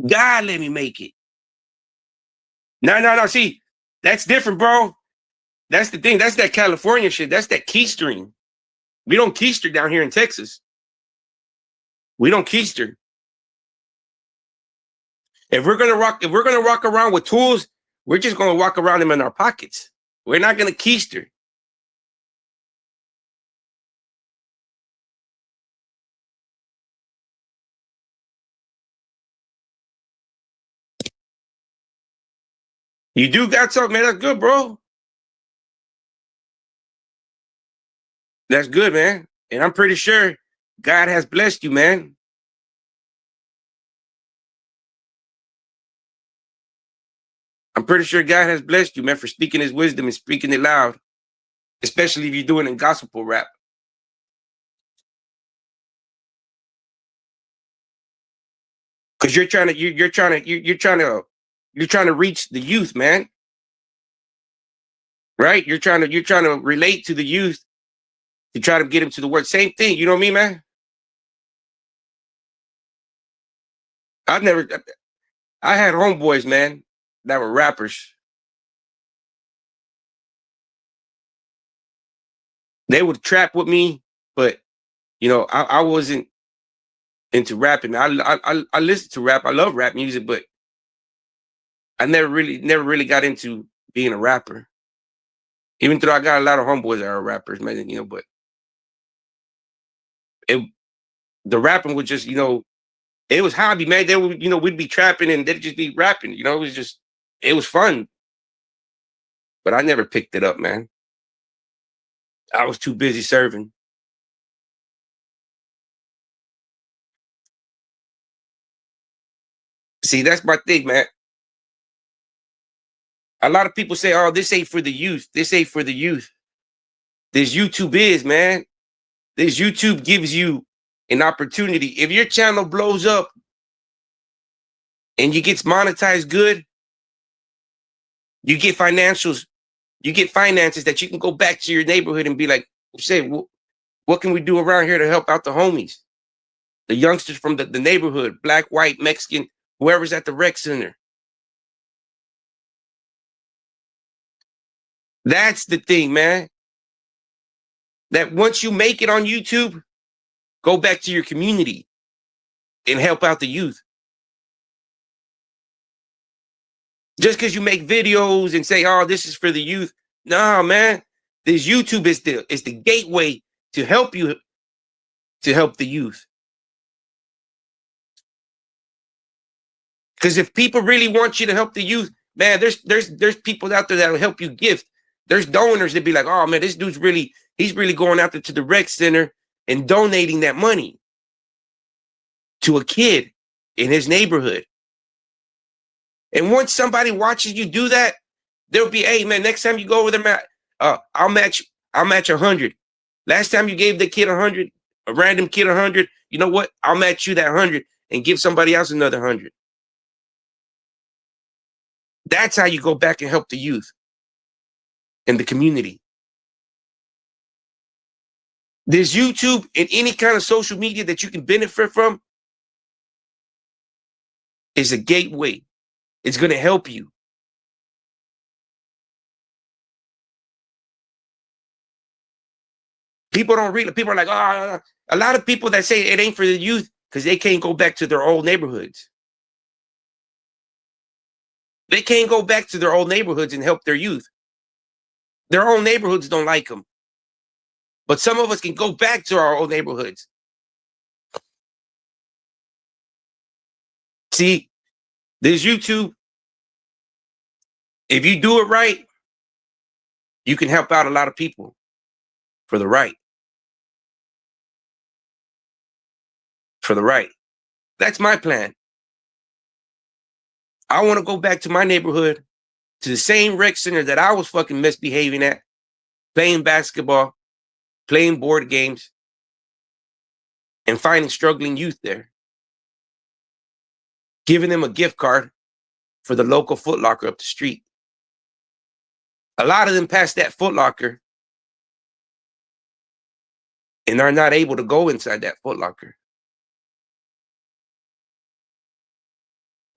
God let me make it. No. See, that's different, bro. That's the thing. That's that California shit. That's that keystering. We don't keister down here in Texas. We don't keister. If we're gonna rock around with tools, we're just gonna walk around them in our pockets. We're not gonna keister. You do got something, man. That's good, bro. That's good, man. And I'm pretty sure God has blessed you, man. I'm pretty sure God has blessed you, man, for speaking his wisdom and speaking it loud, especially if you're doing it in gospel rap. Because you're trying to reach the youth, man. Right? You're trying to relate to the youth to try to get them to the word. Same thing, you know what I mean, man? I had homeboys, man, that were rappers. They would trap with me, but I wasn't into rapping. I listen to rap. I love rap music, but I never really got into being a rapper. Even though I got a lot of homeboys that are rappers, man, but the rapping was just, it was hobby, man. They would, we'd be trapping and they'd just be rapping. It was fun. But I never picked it up, man. I was too busy serving. See, that's my thing, man. A lot of people say, oh, this ain't for the youth. This ain't for the youth. This YouTube is, man. This YouTube gives you an opportunity. If your channel blows up and you get monetized good, you get financials. You get finances that you can go back to your neighborhood and be like, say, what can we do around here to help out the homies? The youngsters from the neighborhood, black, white, Mexican, whoever's at the rec center. That's the thing, man. That once you make it on YouTube, go back to your community and help out the youth. Just because you make videos and say, oh, this is for the youth. Nah, man. This YouTube is the gateway to help you, to help the youth. Because if people really want you to help the youth, man, there's people out there that will help you gift. There's donors that be like, oh man, this dude's he's really going out there to the rec center and donating that money to a kid in his neighborhood. And once somebody watches you do that, they'll be, hey man, next time you go over there, I'll match 100. Last time you gave the kid 100, a random kid 100, you know what? I'll match you that 100 and give somebody else another 100. That's how you go back and help the youth and the community. There's YouTube and any kind of social media that you can benefit from is a gateway. It's going to help you. People don't read. People are like, oh, a lot of people that say it ain't for the youth because they can't go back to their old neighborhoods. They can't go back to their old neighborhoods and help their youth. Their own neighborhoods don't like them. But some of us can go back to our old neighborhoods. See, there's YouTube. If you do it right, you can help out a lot of people for the right. For the right. That's my plan. I want to go back to my neighborhood, to the same rec center that I was fucking misbehaving at, playing basketball, playing board games, and finding struggling youth there. Giving them a gift card for the local Foot Locker up the street. A lot of them pass that Foot Locker and are not able to go inside that Foot Locker.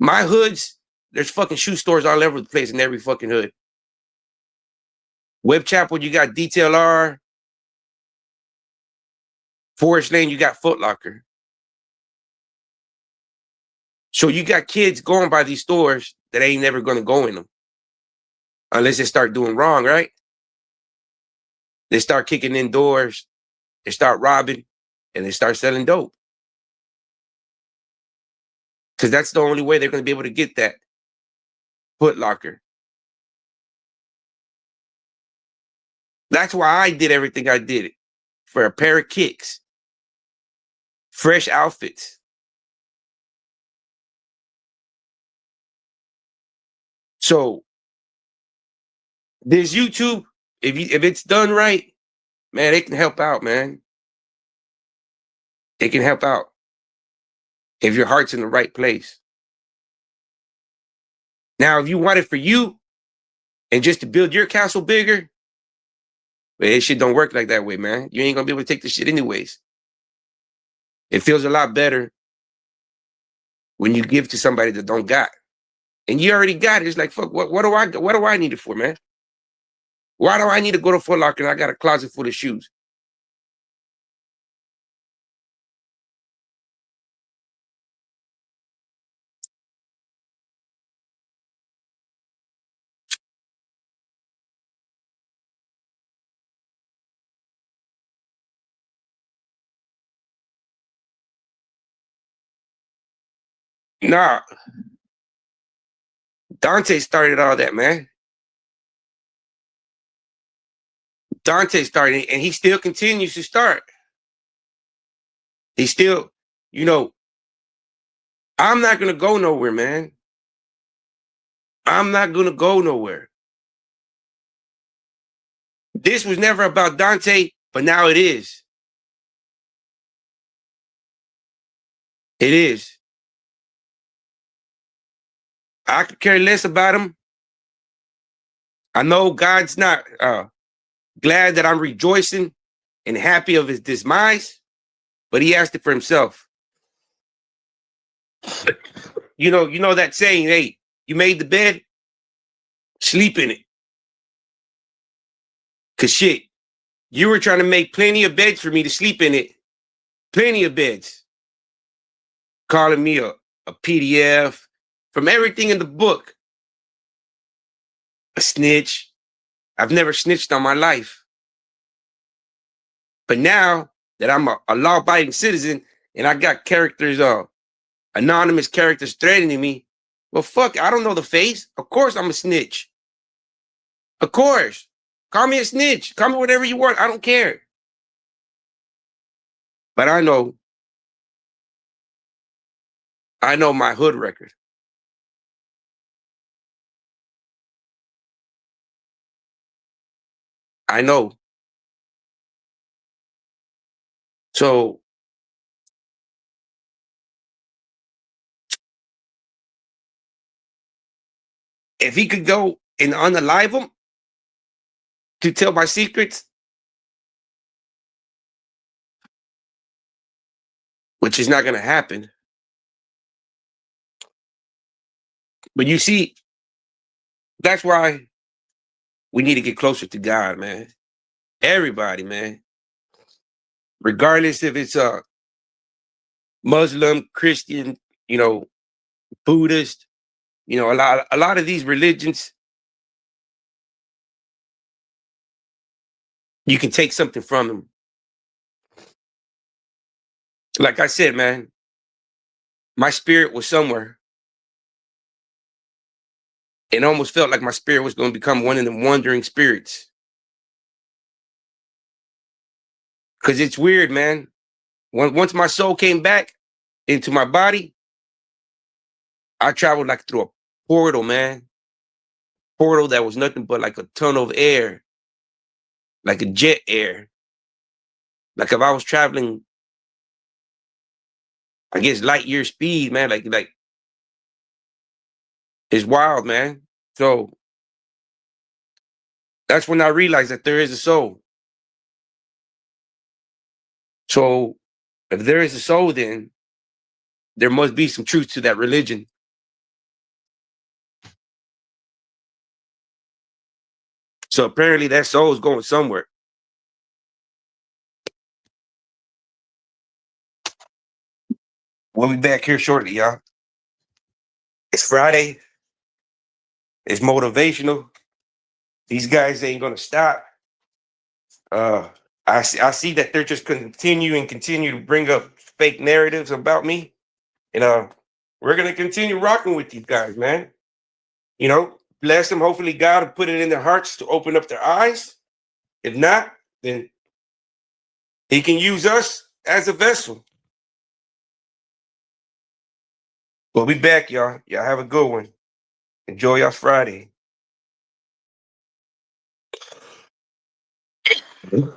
My hoods, there's fucking shoe stores all over the place in every fucking hood. Webb Chapel, you got Detail R. Forest Lane, you got Foot Locker. So you got kids going by these stores that ain't never going to go in them. Unless they start doing wrong, right? They start kicking in doors, they start robbing, and they start selling dope. Because that's the only way they're going to be able to get that Foot Locker. That's why I did everything I did for a pair of kicks, fresh outfits. So there's YouTube. If it's done right, man, it can help out, man. It can help out if your heart's in the right place. Now, if you want it for you and just to build your castle bigger, well, this shit don't work like that way, man. You ain't gonna be able to take this shit anyways. It feels a lot better when you give to somebody that don't got. And you already got it. It's like, fuck, what do I need it for, man? Why do I need to go to Foot Locker and I got a closet full of shoes? Nah, Dante started all that, man. Dante started, and he still continues to start. He still, I'm not going to go nowhere, man. I'm not going to go nowhere. This was never about Dante, but now it is. It is. I could care less about him. I know God's not glad that I'm rejoicing and happy of his demise, but he asked it for himself. You know that saying, hey, you made the bed, sleep in it. Cause shit, you were trying to make plenty of beds for me to sleep in it. Plenty of beds. Calling me a PDF from everything in the book. A snitch. I've never snitched on my life. But now that I'm a law-abiding citizen and I got characters, anonymous characters threatening me, Well, fuck, I don't know the face. Of course I'm a snitch. Of course. Call me a snitch. Call me whatever you want. I don't care. But I know my hood record. I know. So if he could go and unalive him to tell my secrets, which is not going to happen. But you see, that's why we need to get closer to God, man. Everybody, man. Regardless if it's a Muslim, Christian, you know, Buddhist, a lot of these religions, you can take something from them. Like I said, man, my spirit was somewhere. It almost felt like my spirit was going to become one of them wandering spirits. Because it's weird, man. Once my soul came back into my body, I traveled like through a portal, man. Portal that was nothing but like a tunnel of air, like a jet air. Like if I was traveling, I guess light year speed, man. Like it's wild, man. So that's when I realized that there is a soul. So if there is a soul, then there must be some truth to that religion. So apparently that soul is going somewhere. We'll be back here shortly, y'all. It's Friday. It's motivational. These guys ain't gonna stop. Uh, I see that they're just continue to bring up fake narratives about me, and we're gonna continue rocking with these guys, man. Bless them. Hopefully, God will put it in their hearts to open up their eyes. If not, then He can use us as a vessel. We'll be back, y'all. Y'all have a good one. Enjoy y'all's Friday.